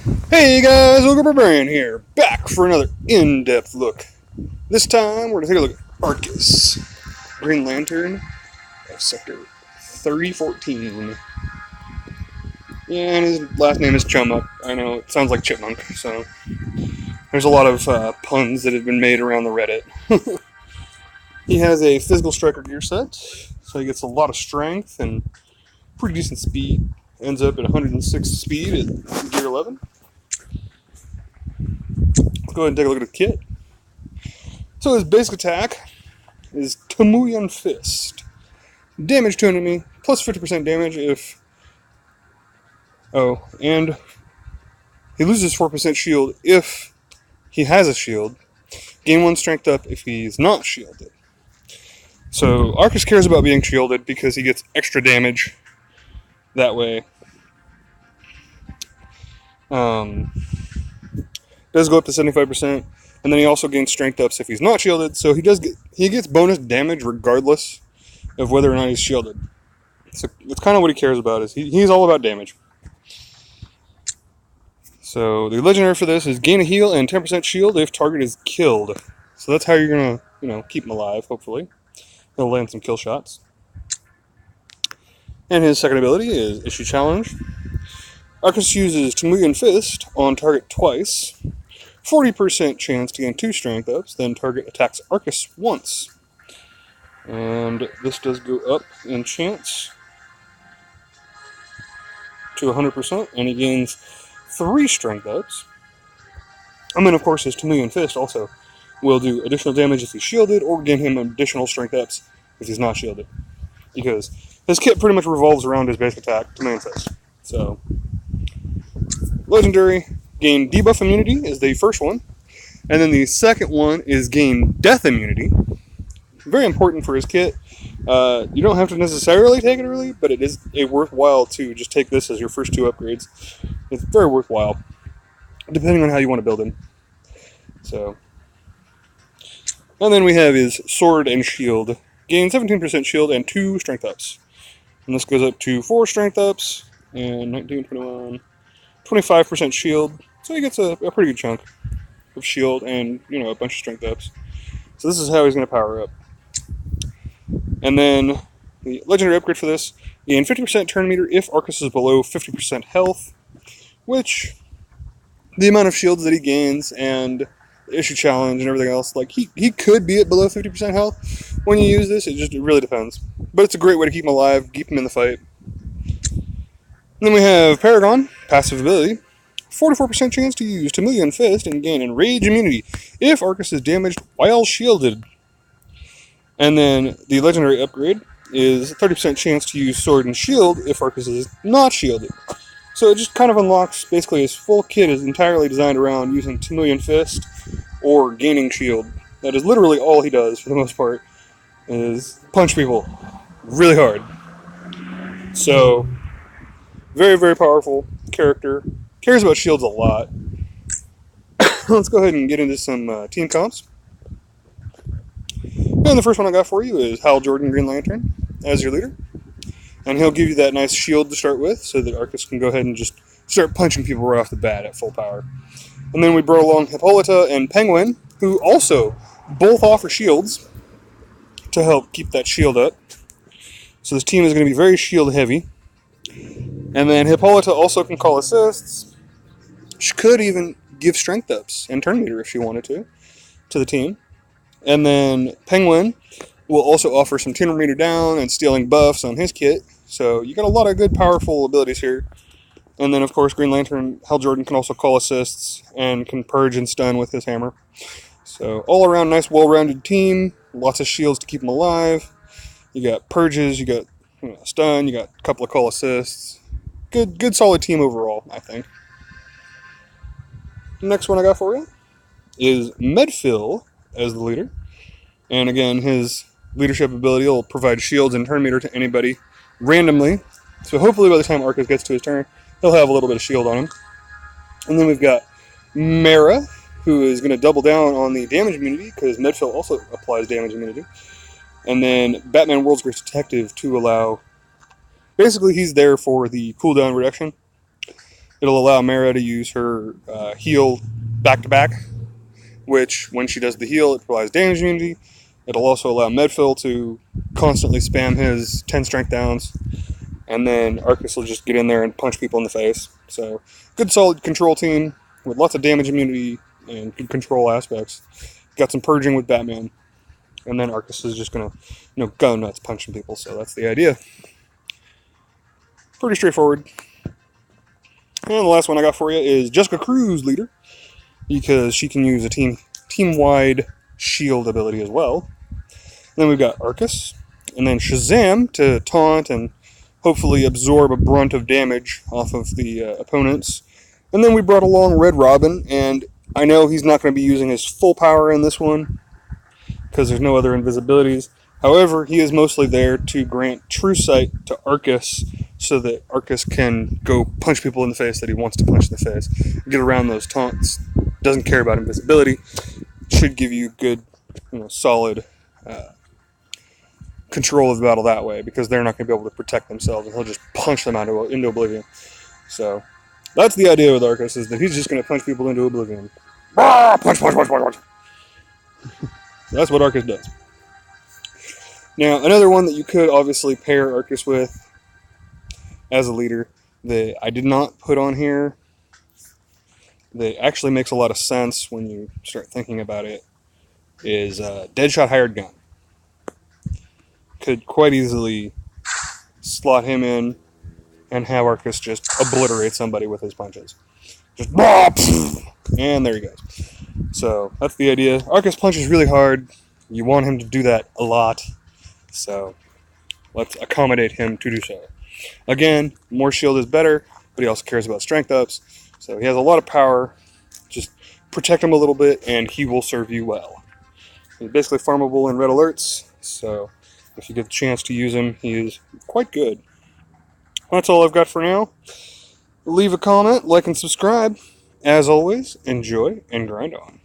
Hey guys, OgreBarberian here, back for another in-depth look. This time we're going to take a look at Arkkis, Green Lantern of Sector 3014. Yeah, and his last name is Chummuk. I know, it sounds like Chipmunk, so there's a lot of puns that have been made around the Reddit. He has a physical striker gear set, so he gets a lot of strength and pretty decent speed. Ends up at 106 speed at gear 11. Let's go ahead and take a look at the kit. So his basic attack is Chameleon Fist. Damage to enemy, plus 50% damage if... Oh, and he loses 4% shield if he has a shield. Gain 1 strength up if he's not shielded. So Arkkis cares about being shielded because he gets extra damage that way. Does go up to 75%, and then he also gains strength ups if he's not shielded, so he gets bonus damage regardless of whether or not he's shielded. So that's kind of what he cares about, is he's all about damage. So the legendary for this is gain a heal and 10% shield if target is killed. So that's how you're gonna, keep him alive, hopefully. He'll land some kill shots. And his second ability is Issue Challenge. Arkkis uses Chameleon Fist on target twice. 40% chance to gain 2 strength ups, then target attacks Arkkis once. And this does go up in chance to 100%, and he gains 3 strength ups. And then, of course, his Chameleon Fist also will do additional damage if he's shielded, or gain him additional strength ups if he's not shielded. Because his kit pretty much revolves around his basic attack, Chameleon Fist. So, legendary, gain debuff immunity is the first one. And then the second one is gain death immunity. Very important for his kit. You don't have to necessarily take it early, but it is worthwhile to just take this as your first 2 upgrades. It's very worthwhile, depending on how you want to build him. So, and then we have his sword and shield. Gain 17% shield and 2 strength ups. And this goes up to 4 strength ups and 19, 21, 25% shield. So he gets a pretty good chunk of shield and, a bunch of strength ups. So this is how he's going to power up. And then the legendary upgrade for this, gain 50% turn meter if Arkkis is below 50% health, which the amount of shields that he gains and the issue challenge and everything else, like he could be at below 50% health when you use this. It really depends. But it's a great way to keep him alive, keep him in the fight. And then we have Paragon, passive ability. 44% chance to use Chameleon Fist and gain Enrage immunity if Arkkis is damaged while shielded. And then the legendary upgrade is 30% chance to use Sword and Shield if Arkkis is not shielded. So it just kind of unlocks, basically his full kit is entirely designed around using Chameleon Fist or gaining shield. That is literally all he does for the most part, is punch people really hard. So, very, very powerful character. Cares about shields a lot. Let's go ahead and get into some team comps. And the first one I got for you is Hal Jordan Green Lantern as your leader. And he'll give you that nice shield to start with so that Arkkis can go ahead and just start punching people right off the bat at full power. And then we brought along Hippolyta and Penguin, who also both offer shields to help keep that shield up. So this team is going to be very shield heavy. And then Hippolyta also can call assists. She could even give strength ups and turn meter if she wanted to the team. And then Penguin will also offer some turn meter down and stealing buffs on his kit. So you got a lot of good, powerful abilities here. And then, of course, Green Lantern, Hal Jordan can also call assists and can purge and stun with his hammer. So all around, nice, well-rounded team. Lots of shields to keep them alive. You got purges, you got stun, you got a couple of call assists. Good, solid team overall, I think. Next one I got for you is Medfill as the leader. And again, his leadership ability will provide shields and turn meter to anybody randomly. So hopefully by the time Arkkis gets to his turn, he'll have a little bit of shield on him. And then we've got Mara, who is going to double down on the damage immunity, because Medfill also applies damage immunity. And then Batman World's Greatest Detective to allow... Basically, he's there for the cooldown reduction. It'll allow Mara to use her heal back-to-back, which, when she does the heal, it provides damage immunity. It'll also allow Medfill to constantly spam his 10 strength downs, and then Arkkis will just get in there and punch people in the face. So, good solid control team with lots of damage immunity and good control aspects. Got some purging with Batman, and then Arkkis is just gonna, go nuts punching people. So that's the idea. Pretty straightforward. And the last one I got for you is Jessica Cruz leader, because she can use a team-wide shield ability as well. And then we've got Arkkis, and then Shazam to taunt and hopefully absorb a brunt of damage off of the opponents. And then we brought along Red Robin, and I know he's not going to be using his full power in this one because there's no other invisibilities. However, he is mostly there to grant true sight to Arkkis so that Arkkis can go punch people in the face that he wants to punch in the face. Get around those taunts. Doesn't care about invisibility. Should give you good, solid control of the battle that way, because they're not going to be able to protect themselves, and he'll just punch them into oblivion. So that's the idea with Arkkis, is that he's just going to punch people into oblivion. Punch, punch, punch, punch, punch. That's what Arkkis does. Now, another one that you could obviously pair Arkkis with as a leader that I did not put on here, that actually makes a lot of sense when you start thinking about it, is Deadshot Hired Gun. Could quite easily slot him in and have Arkkis just obliterate somebody with his punches. Just and there he goes. So that's the idea. Arkkis punches really hard. You want him to do that a lot. So let's accommodate him to do so. Again, more shield is better, but he also cares about strength ups. So he has a lot of power. Just protect him a little bit, and he will serve you well. He's basically farmable in red alerts, so if you get the chance to use him, he is quite good. That's all I've got for now. Leave a comment, like, and subscribe. As always, enjoy and grind on.